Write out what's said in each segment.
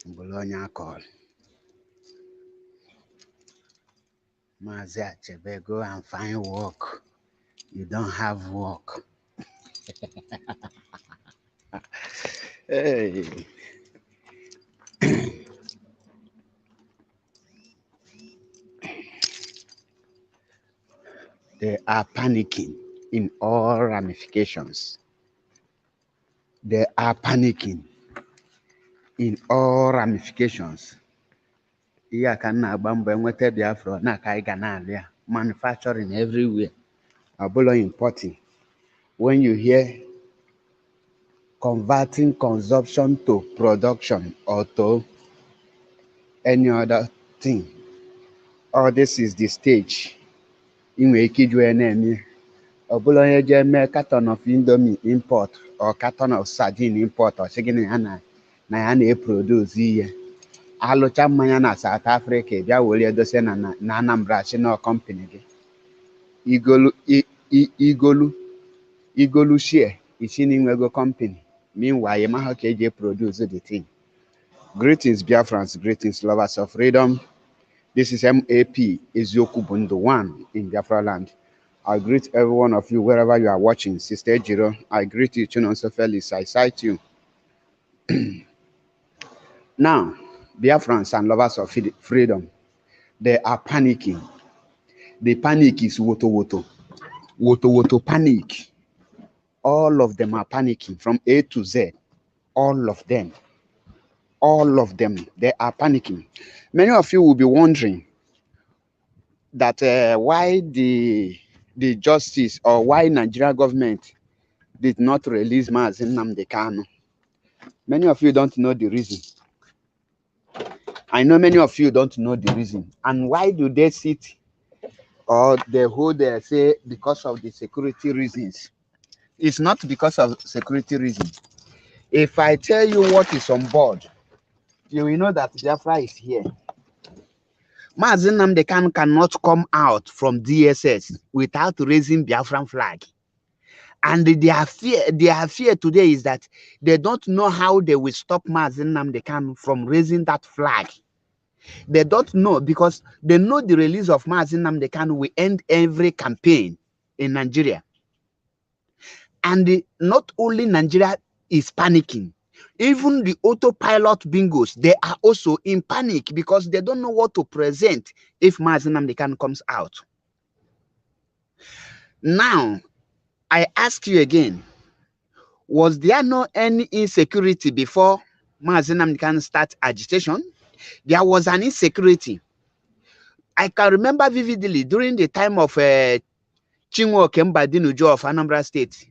Bologna call. Mazia Chebe, go and find work. You don't have work. Hey. They are panicking in all ramifications. They are panicking in all ramifications. Iya ka na-agba mbọ enweta Biafra na ka anyị ga na-alịa manufacturing everywhere. Abụlọ importing. When you hear converting consumption to production or to any other thing, all this is the stage. Inwe ike iju na-eme. Ọbụla onye je mee carton of Indomie import or carton of sardine import ọ sị gị na ya na-eproduce ihe. Alụcha mmanya na South Africa bịa were edose na Anambra National Company gị. Igolu share isi n'inwego company. Meanwhile, you maha ka eji produce the thing. Greetings, Biafrans, greetings, lovers of freedom. This is MAP Ezioku Bundu 1 in Biafra land. I greet every one of you wherever you are watching. Sister Jiro, I greet you, Chinonso Felix, I cite you. Now, Biafrans and lovers of freedom, they are panicking. The panic is woto woto. Woto woto panic. All of them are panicking from A to Z. All of them. All of them, they are panicking. Many of you will be wondering that why the justice or why Nigeria government did not release Mazi Nnamdi Kanu. Many of you don't know the reason. I know many of you don't know the reason. And why do they sit or they hold say because of the security reasons? It's not because of security reasons. If I tell you what is on board, you will know that Biafra is here. Mazi Nnamdi Kanu cannot come out from DSS without raising Biafran flag. And their fear today is that they don't know how they will stop Mazi Nnamdi Kanu from raising that flag. They don't know because they know the release of Mazi Nnamdi Kanu will end every campaign in Nigeria. And not only Nigeria is panicking, even the autopilot bingos, they are also in panic because they don't know what to present if Mazi Nnamdi Kanu comes out. Now, I ask you again, was there no any insecurity before Mazi Nnamdi Kanu start agitation? There was an insecurity. I can remember vividly during the time of Chinwe Okemba Dinujo of Anambra State,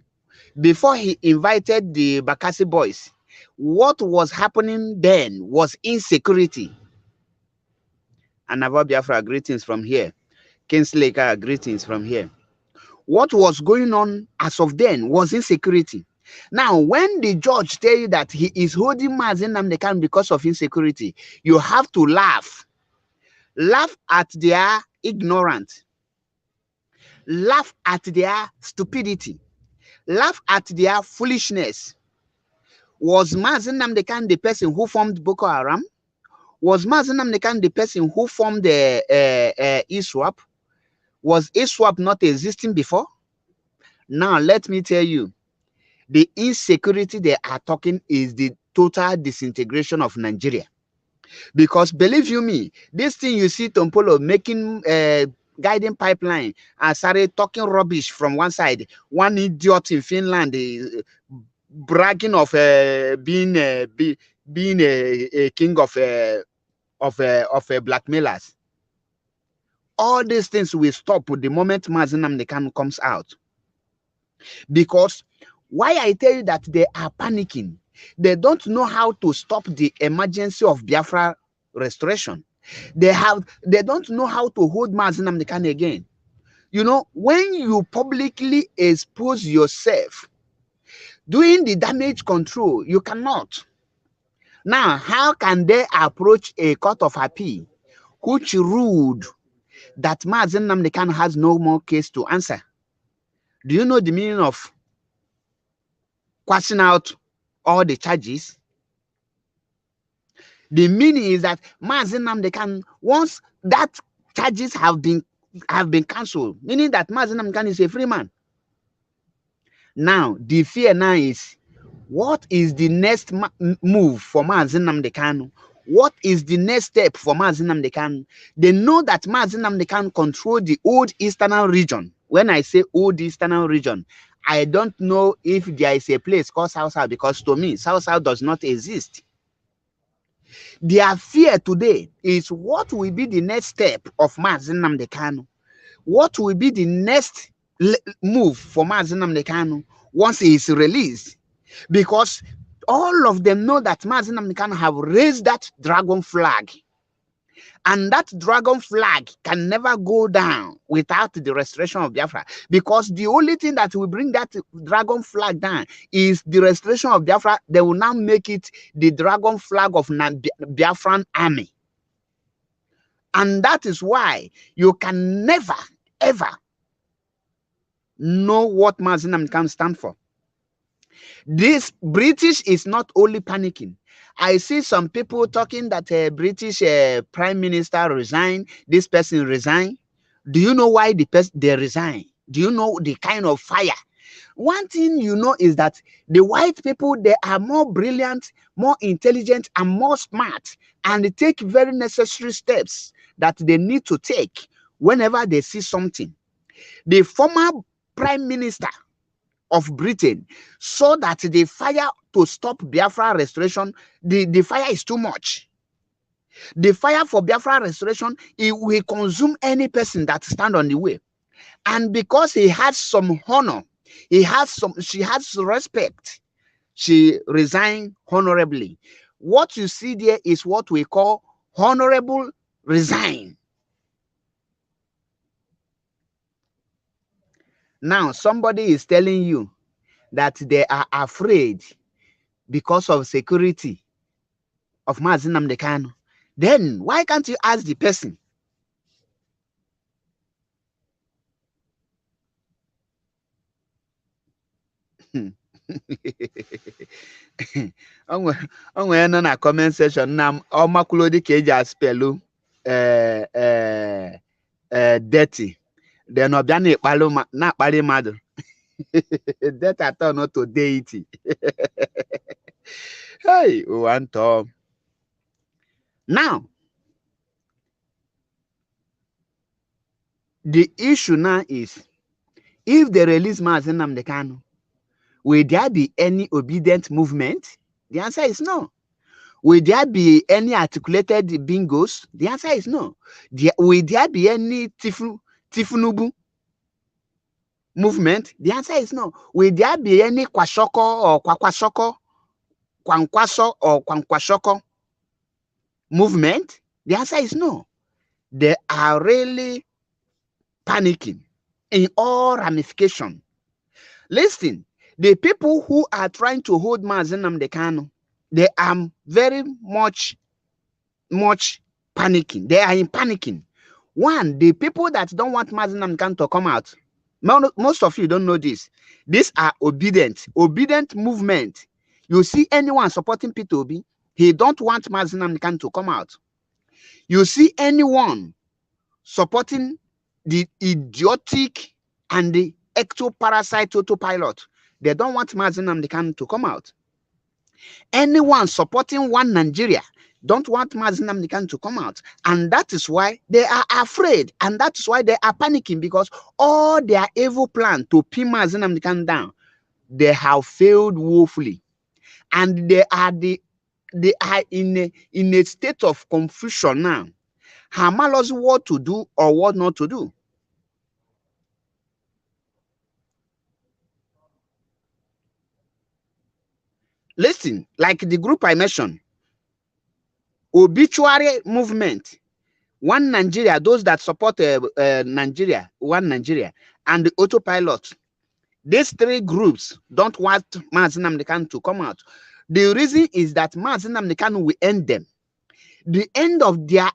before he invited the Bakassi boys, what was happening then was insecurity. Anava Biafra, greetings from here. Kingsley, greetings from here. What was going on as of then was insecurity. Now, when the judge tell you that he is holding Mazi Nnamdi Kanu because of insecurity, you have to laugh. Laugh at their ignorance. Laugh at their stupidity. Laugh at their foolishness. Was Mazi Nnamdi Kanu the person who formed Boko Haram? Was Mazi Nnamdi Kanu the person who formed the ISWAP? Was ISWAP not existing before? Now, let me tell you, the insecurity they are talking is the total disintegration of Nigeria. Because believe you me, this thing you see Tompolo making guiding pipeline and started talking rubbish from one side. One idiot in Finland bragging of being a king of blackmailers. All these things will stop with the moment Mazi Nnamdi Kanu comes out. Because why I tell you that they are panicking, they don't know how to stop the emergency of Biafra restoration. They don't know how to hold Mazi Nnamdi Kanu again. You know, when you publicly expose yourself doing the damage control, you cannot. Now, how can they approach a court of appeal which ruled that Mazi Nnamdi Kanu has no more case to answer? Do you know the meaning of quashing out all the charges? The meaning is that Mazi Nnamdi Kanu, once that charges have been cancelled, meaning that Mazi Nnamdi Kanu is a free man. Now, the fear now is, what is the next move for Mazi Nnamdi Kanu? What is the next step for Mazi Nnamdi Kanu? They know that Mazi Nnamdi Kanu control the old eastern region. When I say old eastern region, I don't know if there is a place called South South, because to me, South South does not exist. Their fear today is, what will be the next step of Mazi Nnamdi Kanu? What will be the next move for Mazi Nnamdi Kanu once he is released? Because all of them know that Mazi Nnamdi Kanu have raised that dragon flag. And that dragon flag can never go down without the restoration of Biafra. Because the only thing that will bring that dragon flag down is the restoration of Biafra. They will now make it the dragon flag of Biafran army. And that is why you can never, ever know what Mazi Nnamdi Kanu stand for. This British is not only panicking. I see some people talking that a British prime minister resigned. This person resigned. Do you know why they resign? Do you know the kind of fire? One thing you know is that the white people, they are more brilliant, more intelligent, and more smart, and they take very necessary steps that they need to take whenever they see something. The former prime minister of Britain saw that the fire to stop Biafra restoration, the fire is too much. The fire for Biafra restoration, it will consume any person that stand on the way. And because he has some honor, she has respect, she resigned honorably. What you see there is what we call honorable resign. Now, somebody is telling you that they are afraid because of security of Mazi Nnamdi Kanu. Then why can't you ask the person? onwe nọ na comment section na ọmakwulo dịka eji aspelu dirty, then ọbịa na-akpali mmadụ. That atọ not to deity. Hey, one time. Now, the issue now is, if they release Mazi Nnamdi Kanu, will there be any obedient movement? The answer is no. Will there be any articulated bingos? The answer is no. Will there be any Tifunubu movement? The answer is no. Will there be any Kwashoko or Kwakwashoko, Kwankwaso or Kwankwashoko movement? The answer is no. They are really panicking in all ramifications. Listen, the people who are trying to hold Mazi Nnamdi Kanu, they are very much panicking. They are in panicking. One, the people that don't want Mazi Nnamdi Kanu to come out, most of you don't know this. These are obedient movement. You see anyone supporting Peter Obi, he don't want Mazi Nnamdi Kanu to come out. You see anyone supporting the idiotic and the ectoparasite autopilot, they don't want Mazi Nnamdi Kanu to come out. Anyone supporting one Nigeria don't want Mazi Nnamdi Kanu to come out. And that is why they are afraid. And that is why they are panicking, because all their evil plan to pin Mazi Nnamdi Kanu down, they have failed woefully. And they are in a state of confusion now. Hamalos what to do or what not to do. Listen, like the group I mentioned, obituary movement, one Nigeria, those that support Nigeria, one Nigeria, and the autopilot. These three groups don't want Mazi Nnamdi Kanu to come out. The reason is that Mazi Nnamdi Kanu will end them. The end of their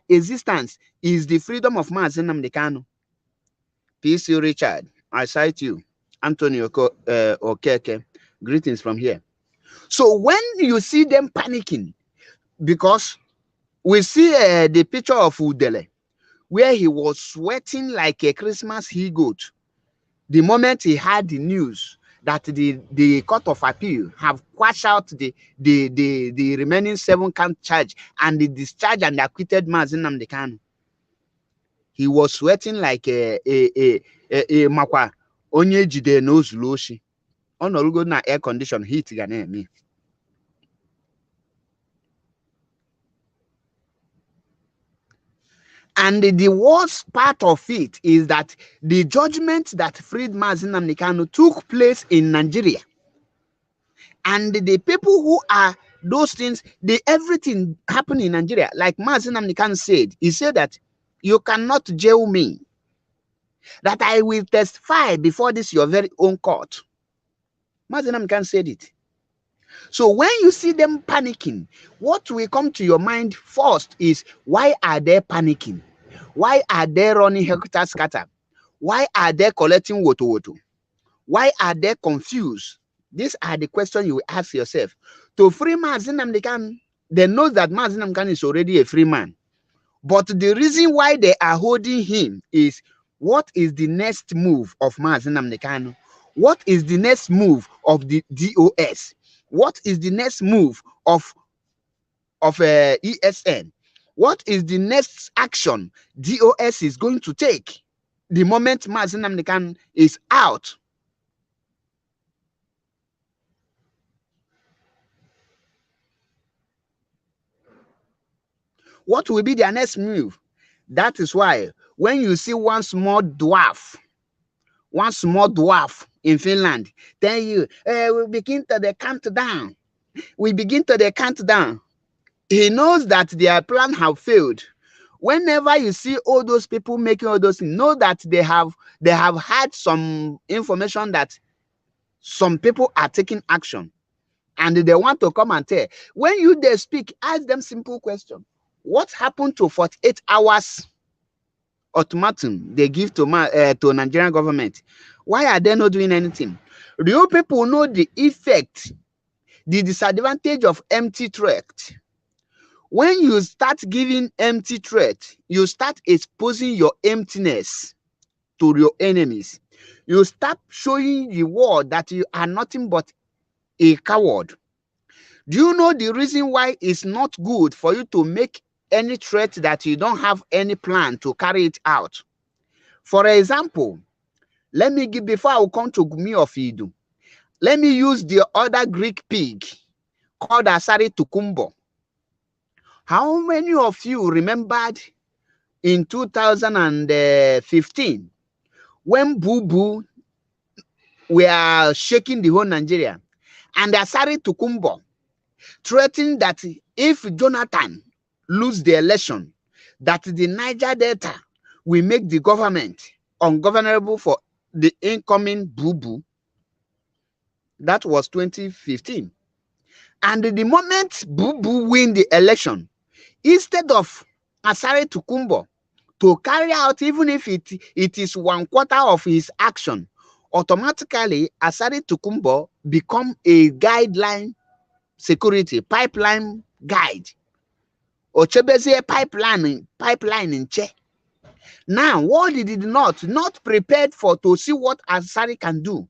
existence is the freedom of Mazi Nnamdi Kanu. Peace you, Richard. I cite you. Anthony Okeke. Greetings from here. So when you see them panicking, because we see the picture of Udele, where he was sweating like a Christmas he-goat the moment he had the news that the Court of Appeal have quashed out the remaining 7 count charge and the discharge and acquitted Mazi Nnamdi Kanu. He was sweating like a makwa onye jide n'ozulu oshi. Ọ nọrụgo na air condition heat ga na-eme. And the worst part of it is that the judgment that freed Mazi Nnamdi Kanu took place in Nigeria. And the people who are those things, everything happened in Nigeria. Like Mazi Nnamdi Kanu said, he said that you cannot jail me, that I will testify before this your very own court. Mazi Nnamdi Kanu said it. So when you see them panicking, what will come to your mind first is, why are they panicking? Why are they running hectare scatter? Why are they collecting woto? Why are they confused? These are the questions you will ask yourself. To free Mazi Nnamdi Kanu, they know that Mazi Nnamdi Kanu is already a free man. But the reason why they are holding him is, what is the next move of Mazi Nnamdi Kanu? What is the next move of the DOS? What is the next move of ESN? What is the next action DOS is going to take the moment Mazi Nnamdi Kanu is out? What will be their next move? That is why when you see one small dwarf in Finland tell you, we begin to the countdown. We begin to the countdown. He knows that their plan have failed. Whenever you see all those people making all those things, know that they have had some information that some people are taking action, and they want to come and tell. When they speak, ask them simple question. What happened to 48 hours ultimatum they give to Nigerian government? Why are they not doing anything? Do you people know the effect, the disadvantage of empty threat? When you start giving empty threat, you start exposing your emptiness to your enemies. You start showing the world that you are nothing but a coward. Do you know the reason why it's not good for you to make any threat that you don't have any plan to carry it out? For example, let me give, before I will come to Gumi of Idu, let me use the other Greek pig called Asari Tukumbo. How many of you remembered in 2015 when Boo Boo were shaking the whole Nigeria, and Asari Tukumbo threatened that if Jonathan lose the election, that the Niger Delta will make the government ungovernable for the incoming Boo Boo? That was 2015. And the moment Boo Boo win the election, instead of Asari Tukumbo to carry out, even if it is 1/4 of his action, automatically Asari Tukumbo become a guideline security, pipeline guide. Ochebeze pipeline in Che. Now, what did it not prepared for to see what Asari can do?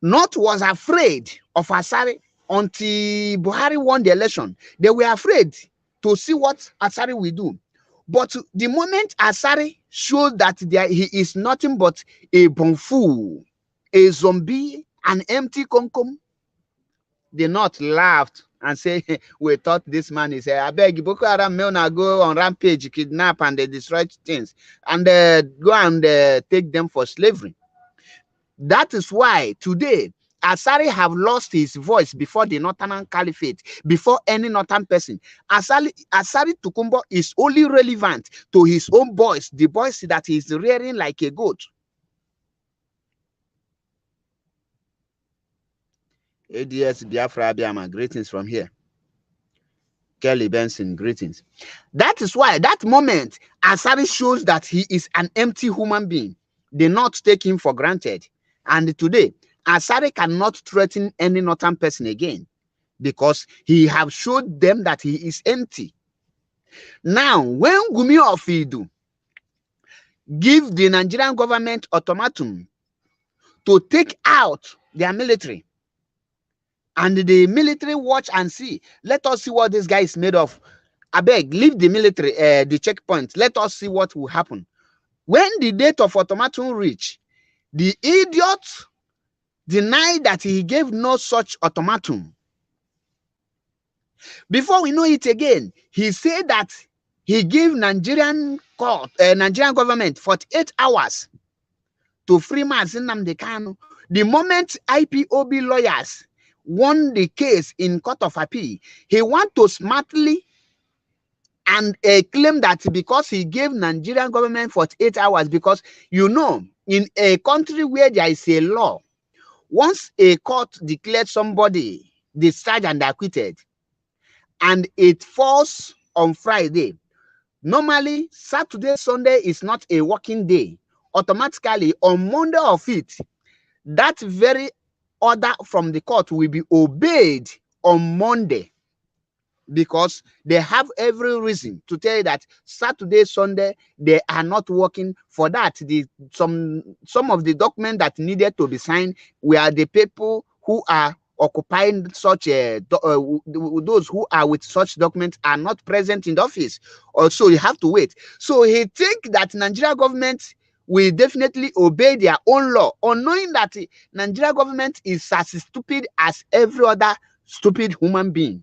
Not was afraid of Asari until Buhari won the election. They were afraid to see what Asari will do. But the moment Asari showed that he is nothing but a bonfoo, a zombie, an empty concom, they not laughed and say, we thought this man is I beg Boko Haram may now go on rampage, kidnap, and they destroy things, and go and take them for slavery. That is why today Asari have lost his voice before the Northern Caliphate, before any Northern person. Asari Tukumbo is only relevant to his own boys, the boys that he's rearing like a goat. ADS Biafra Abiyama, greetings from here. Kelly Benson, greetings. That is why that moment Asari shows that he is an empty human being. They not take him for granted. And today, Asari cannot threaten any Northern person again. because he have showed them that he is empty. Now, when Gumi of Idu give the Nigerian government ultimatum to take out their military, and the military watch and see, let us see what this guy is made of. I beg, leave the military, the checkpoint. Let us see what will happen. When the date of ultimatum reach, the idiot denied that he gave no such ultimatum. Before we know it again, he said that he gave Nigerian government 48 hours to free Mazi Nnamdi Kanu. The moment IPOB lawyers won the case in Court of Appeal, he want to smartly and claim that because he gave Nigerian government 48 hours, because you know, in a country where there is a law, once a court declared somebody discharged and acquitted, and it falls on Friday, normally Saturday, Sunday is not a working day. Automatically on Monday of it, that very order from the court will be obeyed on Monday, because they have every reason to tell you that Saturday, Sunday, they are not working. For that, some of the documents that needed to be signed were the people who are occupying such those who are with such documents are not present in the office. Also, you have to wait. So he think that Nigeria government will definitely obey their own law, unknowing that the Nigeria government is as stupid as every other stupid human being.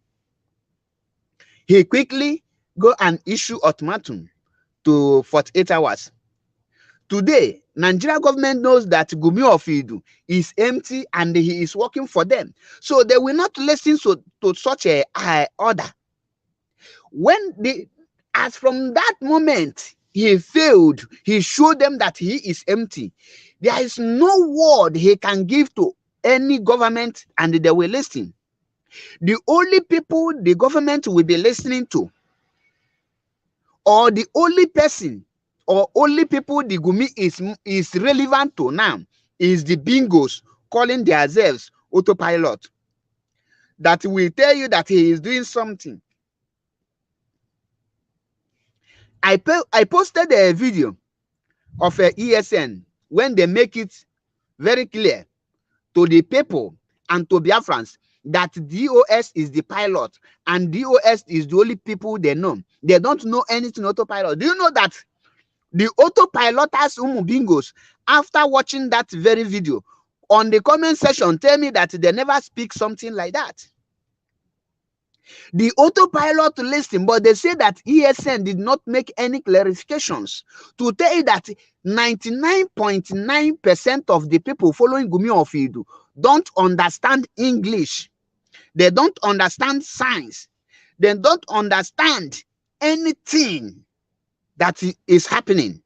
He quickly go and issue ultimatum to 48 hours. Today, Nigeria government knows that Gumi of Idu is empty and he is working for them. So they will not listen to such a order. As from that moment, he failed. He showed them that he is empty. There is no word he can give to any government and they will listen. The only people the government will be listening to, or the only person or only people the Gumi is relevant to now, is the bingos calling themselves autopilot, that will tell you that he is doing something. I posted a video of a ESN when they make it very clear to the people and to Biafrans that DOS is the pilot and DOS is the only people they know. They don't know anything autopilot. Do you know that the autopiloters bingos, after watching that very video, on the comment section tell me that they never speak something like that? The autopilot listing, but they say that ESN did not make any clarifications to tell you that 99.9% of the people following Gumi of Idu don't understand English. They don't understand science. They don't understand anything that is happening.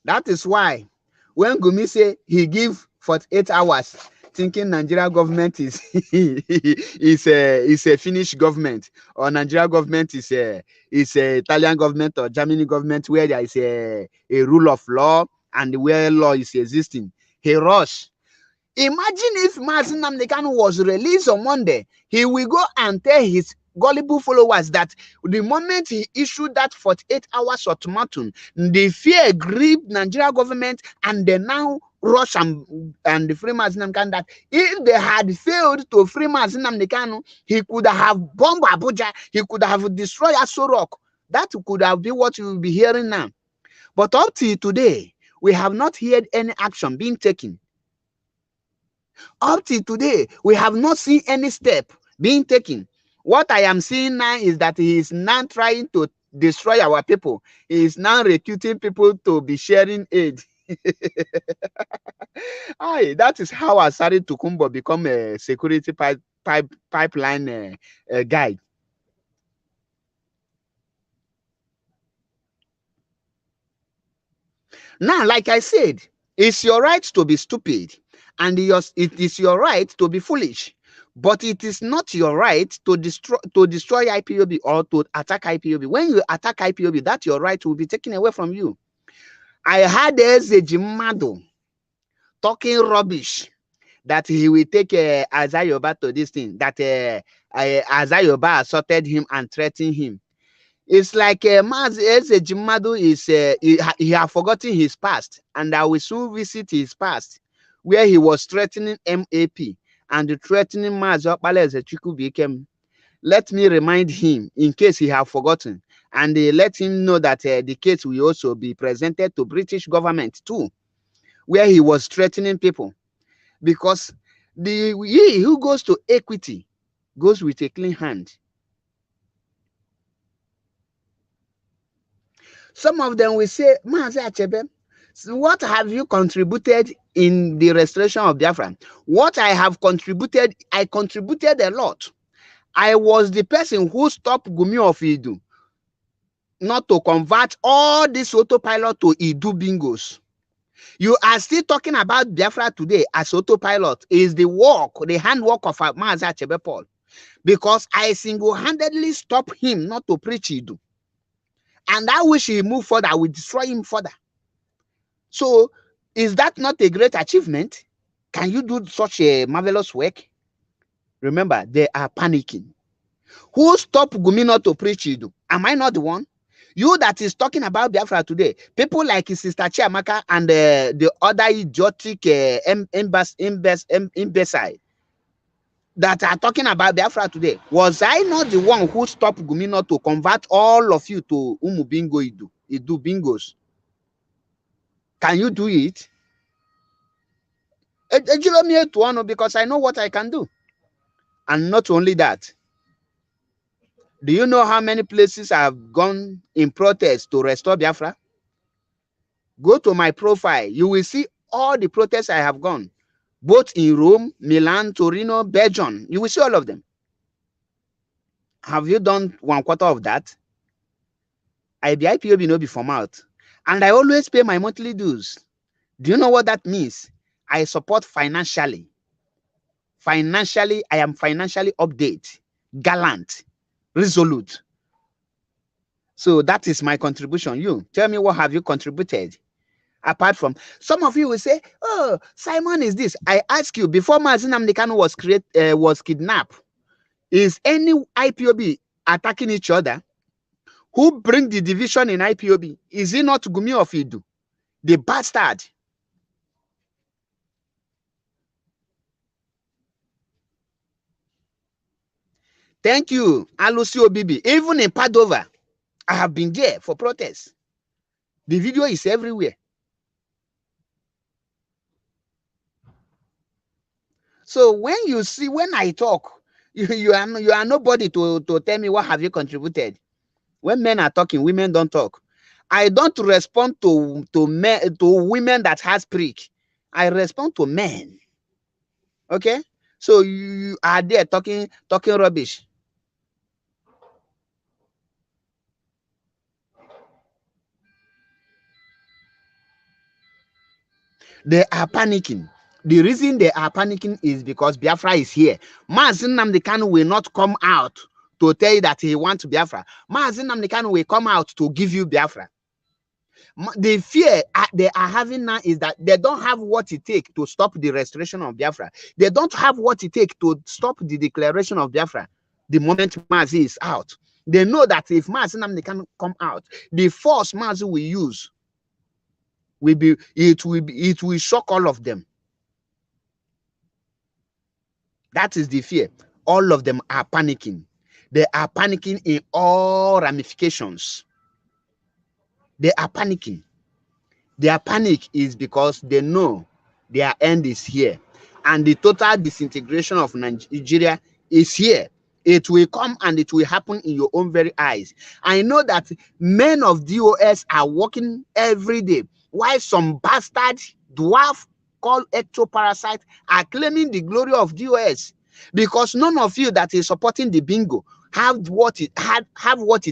That is why when Gumi say he give 48 hours, thinking Nigeria government is is a Finnish government, or Nigeria government is a Italian government or Germany government, where there is a rule of law and where law is existing. He rush. Imagine if Mazi Nnamdi Kanu was released on Monday, he will go and tell his gullible followers that the moment he issued that 48 hours ultimatum, the fear gripped Nigeria government, and they now rush and free Mazi Nnamdi Kanu. That if they had failed to free Mazi Nnamdi Kanu, he could have bombed Abuja, he could have destroyed Aso Rock. That could have been what you will be hearing now. But up to today, we have not heard any action being taken. Up to today, we have not seen any step being taken. What I am seeing now is that he is now trying to destroy our people. He is now recruiting people to be sharing aid. That is how Asari Tukumbo become a security pipeline guide. Now, like I said, it's your right to be stupid, and it is your right to be foolish, but it is not your right to destroy IPOB or to attack IPOB. When you attack IPOB, that your right will be taken away from you. I had Eze Jimado talking rubbish that he will take Azayoba to this thing, that Azayoba assaulted him and threatened him. It's like Jimadu is he have forgotten his past, and I will soon visit his past, where he was threatening MAP and threatening Mazi Okpala Ezechiku became. Let me remind him in case he have forgotten, and let him know that the case will also be presented to British government too, where he was threatening people, because he who goes to equity goes with a clean hand. Some of them will say, Mazi Achebe, what have you contributed in the restoration of Biafra? What I have contributed, I contributed a lot. I was the person who stopped Gumi of Idu not to convert all this autopilot to Idu bingos. You are still talking about Biafra today as autopilot. Is the work, the handwork of Mazi Achebe Paul. Because I single-handedly stopped him not to preach Idu. And I wish he moved further, I will destroy him further. So, is that not a great achievement? Can you do such a marvelous work? Remember, they are panicking. Who stopped Gumi not to preach Idu? Am I not the one? You that is talking about Biafra today, people like Sister Chiamaka and the other idiotic imbecile that are talking about Biafra today, was I not the one who stopped Gumi not to convert all of you to Umubingo Idu bingos? Can you do it? Because I know what I can do. And not only that, do you know how many places I have gone in protest to restore Biafra? Go to my profile. You will see all the protests I have gone, both in Rome, Milan, Torino, Belgium. You will see all of them. Have you done 1/4 of that? I be IPOB no be from out. And I always pay my monthly dues. Do you know what that means? I support financially. Financially, I am financially update, gallant, resolute. So that is my contribution. You tell me, what have you contributed? Apart from, some of you will say, oh, Simon is this. I ask you, before Mazi Nnamdi Kanu was kidnapped, is any IPOB attacking each other? Who bring the division in IPOB? Is it not Gumi of Idu, the bastard? Thank you, Alusi Obibi. Even in Padova, I have been there for protests. The video is everywhere. So when you see, when I talk, you are nobody to tell me what have you contributed. When men are talking, women don't talk. I don't respond to women that has prick. I respond to men. Okay? So you are there talking rubbish. They are panicking. The reason they are panicking is because Biafra is here. Mazi Nnamdi Kanu will not come out to tell you that he wants Biafra. Mazi Nnamdi Kanu will come out to give you Biafra. The fear they are having now is that they don't have what it takes to stop the restoration of Biafra. They don't have what it takes to stop the declaration of Biafra the moment Mazi is out. They know that if Mazi Nnamdi Kanu come out, the force Mazi will use it will shock all of them. That is the fear. All of them are panicking. They are panicking in all ramifications. They are panicking. Their panic is because they know their end is here. And the total disintegration of Nigeria is here. It will come and it will happen in your own very eyes. I know that men of DOS are working every day, while some bastard dwarf called ectoparasite are claiming the glory of DOS, because none of you that is supporting the bingo have what it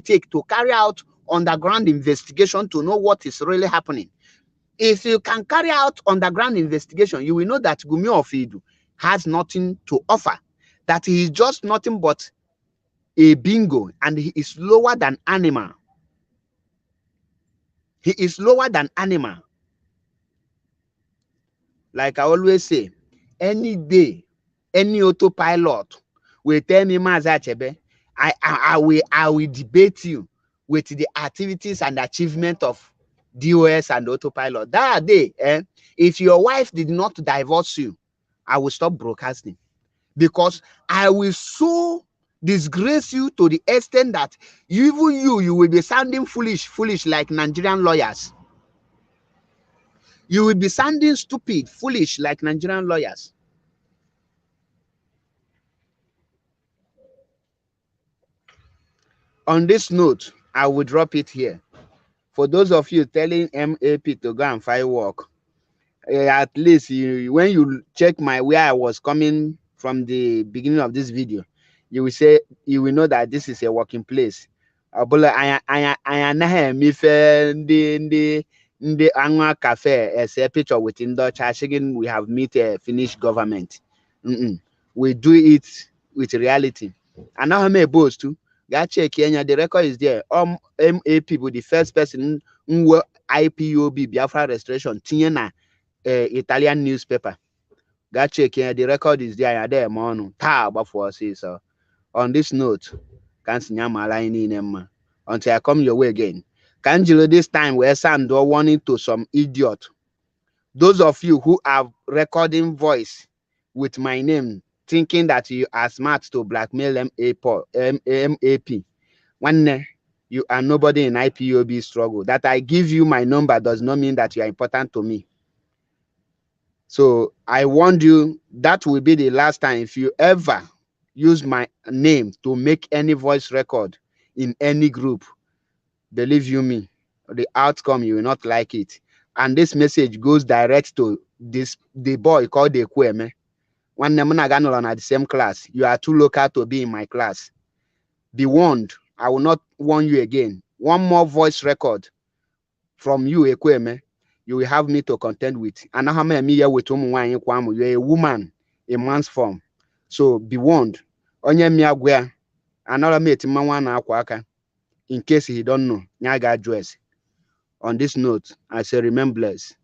takes to carry out underground investigation to know what is really happening. If you can carry out underground investigation, you will know that Gumi of Idu has nothing to offer, that he is just nothing but a bingo, and he is lower than animal. He is lower than animal. Like I always say, any day, any autopilot will tell me, Mazachebe, I will debate you with the activities and achievement of DOS and autopilot. That day, if your wife did not divorce you, I will stop broadcasting, because I will so disgrace you to the extent that you will be sounding foolish like Nigerian lawyers. You will be sounding stupid, foolish like Nigerian lawyers. On this note, I will drop it here. For those of you telling MAP to go and find work, at least when you check where I was coming from the beginning of this video, you will know that this is a working place. The annual cafe as a picture with Dutch again, we have met a Finnish government. We do it with reality. And now I'm a boss too. Got check Kenya, the record is there. MA people, the first person who IPOB Biafra restoration, Tiena Italian newspaper. Got check here, the record is there. There, man. Before say so. On this note, can't see my line in them until I come your way again. Kanjilo this time we're send door warning to some idiot. Those of you who have recording voice with my name, thinking that you are smart to blackmail MAP. One, you are nobody in IPOB struggle. That I give you my number does not mean that you are important to me. So I warned you, that will be the last time. If you ever use my name to make any voice record in any group, believe you me, the outcome, you will not like it. And this message goes direct to the boy called the Kweme. One Namanaganolan at the same class. You are too local to be in my class. Be warned. I will not warn you again. One more voice record from you, Ekweme, you will have me to contend with. And now you're a woman, a man's form. So be warned. Onye miagwea, another mate mawana akwaka. In case he don't know, nyaga address. On this note, I say remain blessed.